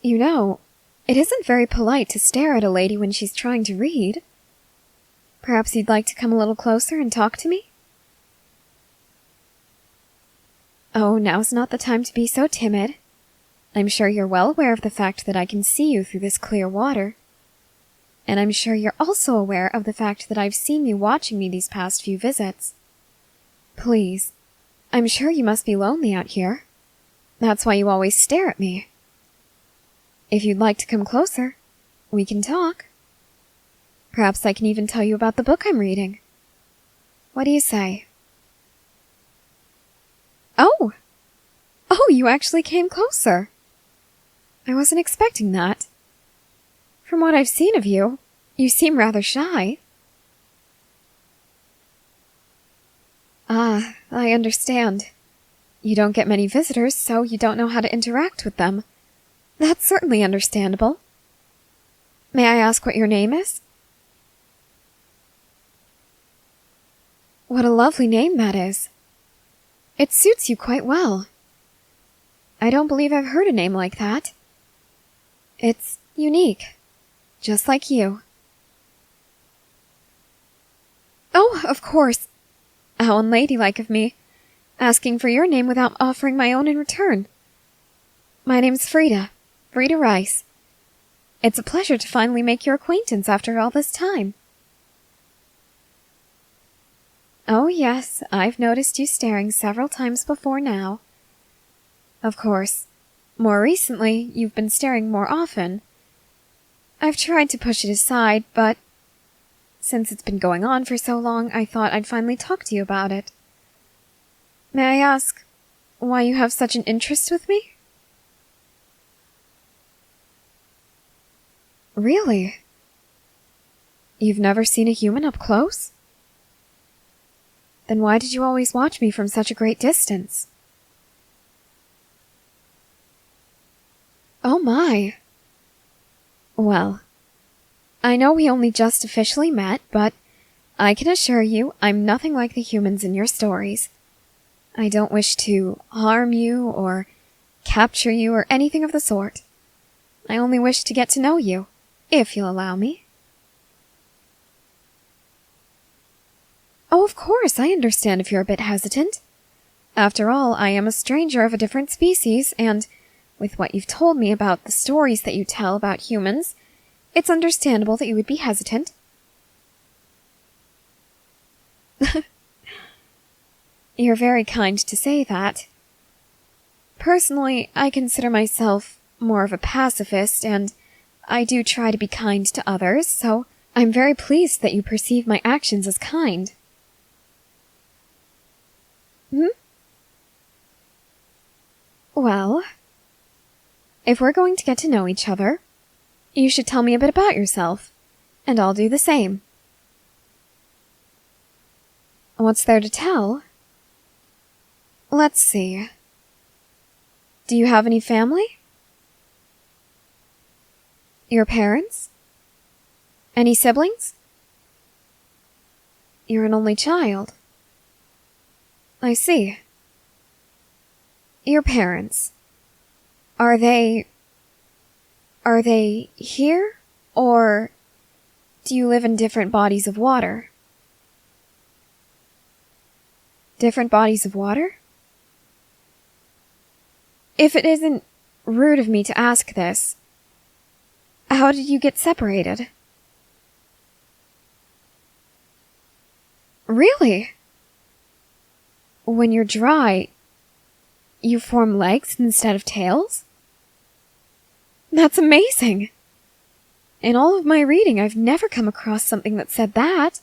You know, it isn't very polite to stare at a lady when she's trying to read. Perhaps you'd like to come a little closer and talk to me? Oh, now's not the time to be so timid. I'm sure you're well aware of the fact that I can see you through this clear water. And I'm sure you're also aware of the fact that I've seen you watching me these past few visits. Please, I'm sure you must be lonely out here. That's why you always stare at me. If you'd like to come closer, we can talk. Perhaps I can even tell you about the book I'm reading. What do you say? Oh! Oh, you actually came closer. I wasn't expecting that. From what I've seen of you, you seem rather shy. Ah, I understand. You don't get many visitors, so you don't know how to interact with them. That's certainly understandable. May I ask what your name is? What a lovely name that is. It suits you quite well. I don't believe I've heard a name like that. It's unique, just like you. Oh, of course. How unladylike of me, asking for your name without offering my own in return. My name's Frieda Reiss. It's a pleasure to finally make your acquaintance after all this time. Oh yes, I've noticed you staring several times before now. Of course, more recently, you've been staring more often. I've tried to push it aside, but since it's been going on for so long, I thought I'd finally talk to you about it. May I ask why you have such an interest with me? Really? You've never seen a human up close? Then why did you always watch me from such a great distance? Oh my. Well, I know we only just officially met, but I can assure you I'm nothing like the humans in your stories. I don't wish to harm you or capture you or anything of the sort. I only wish to get to know you, if you'll allow me. Oh, of course, I understand if you're a bit hesitant. After all, I am a stranger of a different species, and with what you've told me about the stories that you tell about humans, it's understandable that you would be hesitant. You're very kind to say that. Personally, I consider myself more of a pacifist, and I do try to be kind to others, so I'm very pleased that you perceive my actions as kind. Well, if we're going to get to know each other, you should tell me a bit about yourself, and I'll do the same. What's there to tell? Let's see. Do you have any family? Your parents? Any siblings? You're an only child. I see. Your parents. Are they here? Or do you live in different bodies of water? Different bodies of water? If it isn't rude of me to ask this, how did you get separated? Really? When you're dry, you form legs instead of tails? That's amazing! In all of my reading, I've never come across something that said that.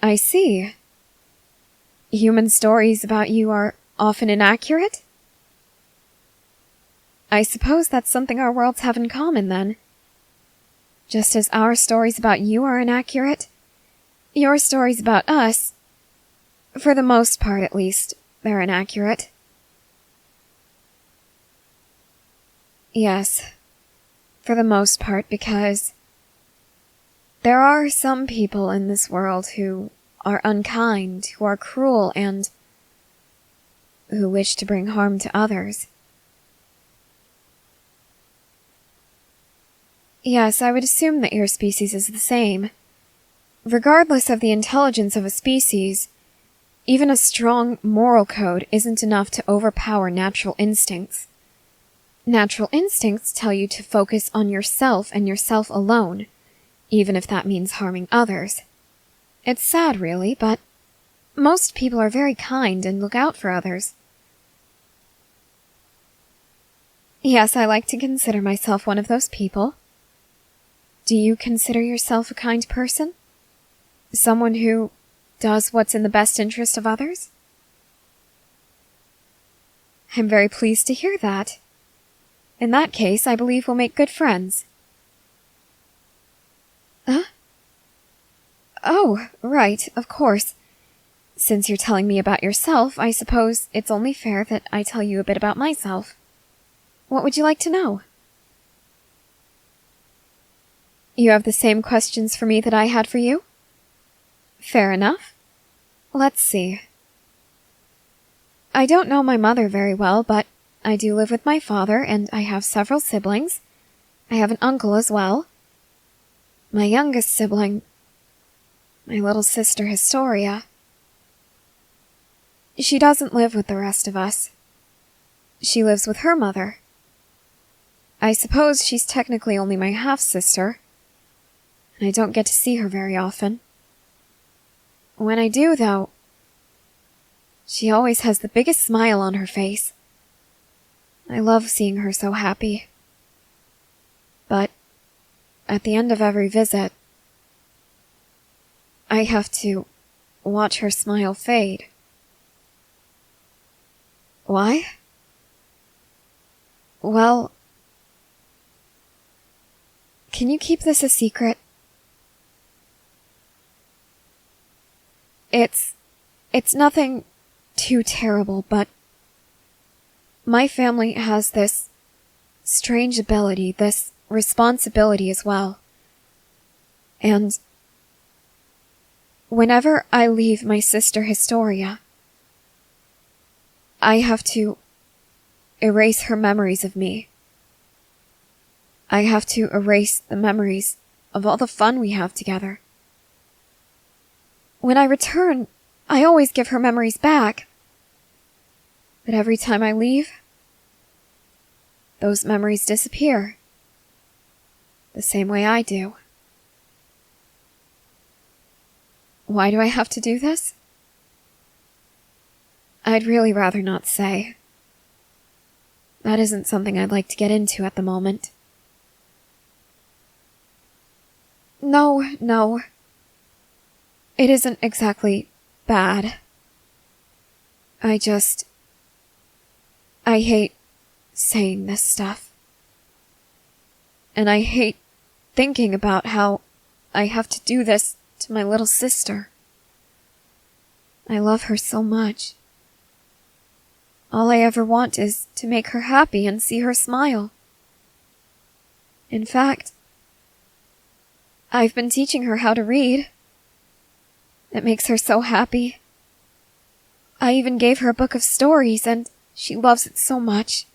I see. Human stories about you are often inaccurate? I suppose that's something our worlds have in common, then. Just as our stories about you are inaccurate, your stories about us, for the most part at least, they're inaccurate. Yes, for the most part, because there are some people in this world who are unkind, who are cruel, and who wish to bring harm to others. Yes, I would assume that your species is the same. Regardless of the intelligence of a species, even a strong moral code isn't enough to overpower natural instincts. Natural instincts tell you to focus on yourself and yourself alone, even if that means harming others. It's sad, really, but most people are very kind and look out for others. Yes, I like to consider myself one of those people. Do you consider yourself a kind person? Someone who does what's in the best interest of others? I'm very pleased to hear that. In that case, I believe we'll make good friends. Huh? Oh, right, of course. Since you're telling me about yourself, I suppose it's only fair that I tell you a bit about myself. What would you like to know? You have the same questions for me that I had for you? Fair enough. Let's see. I don't know my mother very well, but I do live with my father, and I have several siblings. I have an uncle as well. My youngest sibling, my little sister Historia. She doesn't live with the rest of us. She lives with her mother. I suppose she's technically only my half-sister, and I don't get to see her very often. When I do, though, she always has the biggest smile on her face. I love seeing her so happy. But at the end of every visit, I have to watch her smile fade. Why? Well, can you keep this a secret? It's nothing too terrible, but my family has this strange ability, this responsibility as well. And whenever I leave my sister Historia, I have to erase her memories of me. I have to erase the memories of all the fun we have together. When I return, I always give her memories back. But every time I leave, those memories disappear. The same way I do. Why do I have to do this? I'd really rather not say. That isn't something I'd like to get into at the moment. No. It isn't exactly bad. I hate saying this stuff. And I hate thinking about how I have to do this to my little sister. I love her so much. All I ever want is to make her happy and see her smile. In fact, I've been teaching her how to read. It makes her so happy. I even gave her a book of stories, and she loves it so much.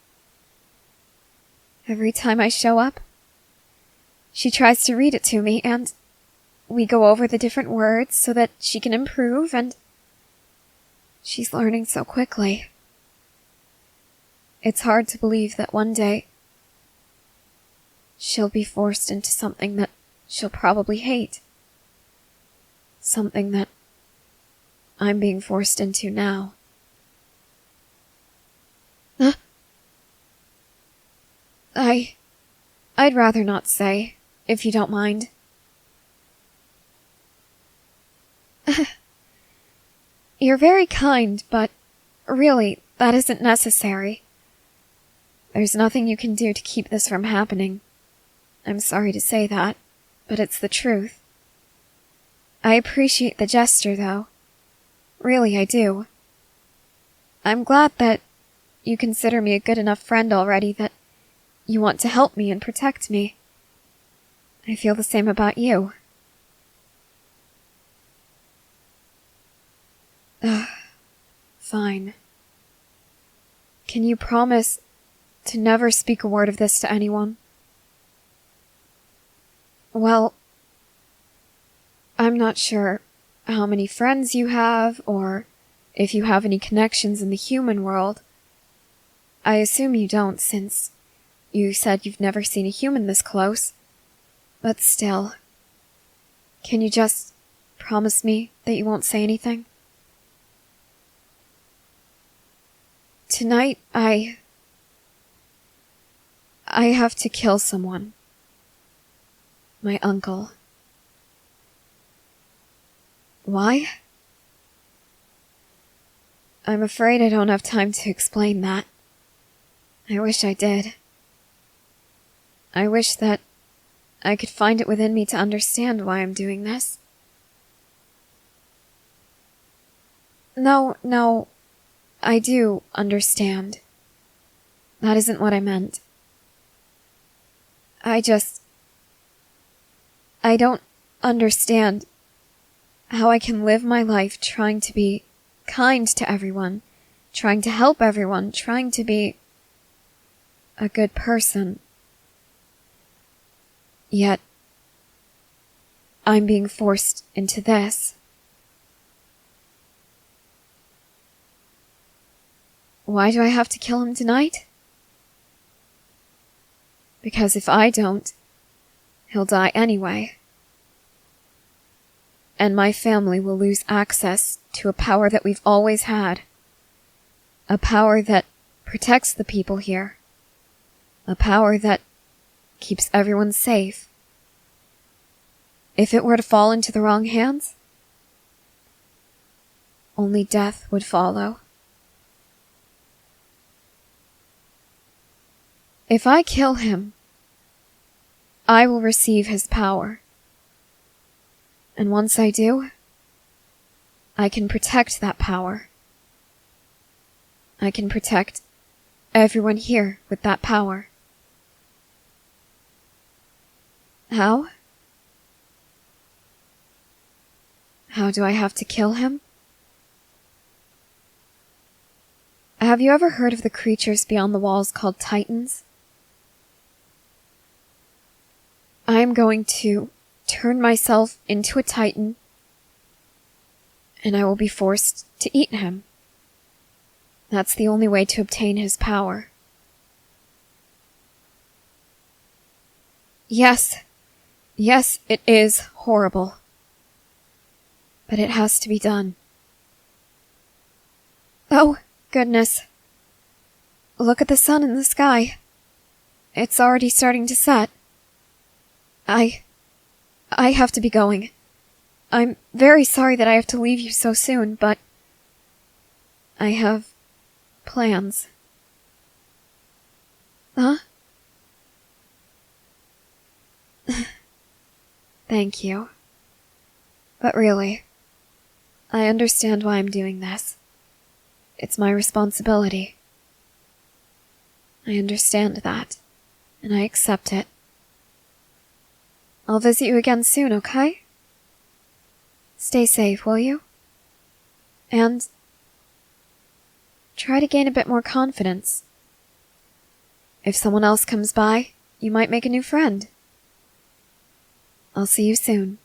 Every time I show up, she tries to read it to me, and we go over the different words so that she can improve, and she's learning so quickly. It's hard to believe that one day she'll be forced into something that she'll probably hate. Something that I'm being forced into now. Huh? I'd rather not say, if you don't mind. You're very kind, but really, that isn't necessary. There's nothing you can do to keep this from happening. I'm sorry to say that, but it's the truth. I appreciate the gesture, though. Really, I do. I'm glad that you consider me a good enough friend already that you want to help me and protect me. I feel the same about you. Fine. Can you promise to never speak a word of this to anyone? Well, I'm not sure how many friends you have, or if you have any connections in the human world. I assume you don't, since you said you've never seen a human this close. But still, can you just promise me that you won't say anything? Tonight, I have to kill someone. My uncle. Why? I'm afraid I don't have time to explain that. I wish I did. I wish that I could find it within me to understand why I'm doing this. No, I do understand. That isn't what I meant. I don't understand how I can live my life trying to be kind to everyone, trying to help everyone, trying to be a good person. Yet, I'm being forced into this. Why do I have to kill him tonight? Because if I don't, he'll die anyway. And my family will lose access to a power that we've always had. A power that protects the people here. A power that keeps everyone safe. If it were to fall into the wrong hands, only death would follow. If I kill him, I will receive his power. And once I do, I can protect that power. I can protect everyone here with that power. How? How do I have to kill him? Have you ever heard of the creatures beyond the walls called Titans? I am going to turn myself into a Titan, and I will be forced to eat him. That's the only way to obtain his power. Yes, it is horrible. But it has to be done. Oh, goodness. Look at the sun in the sky. It's already starting to set. I have to be going. I'm very sorry that I have to leave you so soon, but I have plans. Huh? Thank you. But really, I understand why I'm doing this. It's my responsibility. I understand that, and I accept it. I'll visit you again soon, okay? Stay safe, will you? And try to gain a bit more confidence. If someone else comes by, you might make a new friend. I'll see you soon.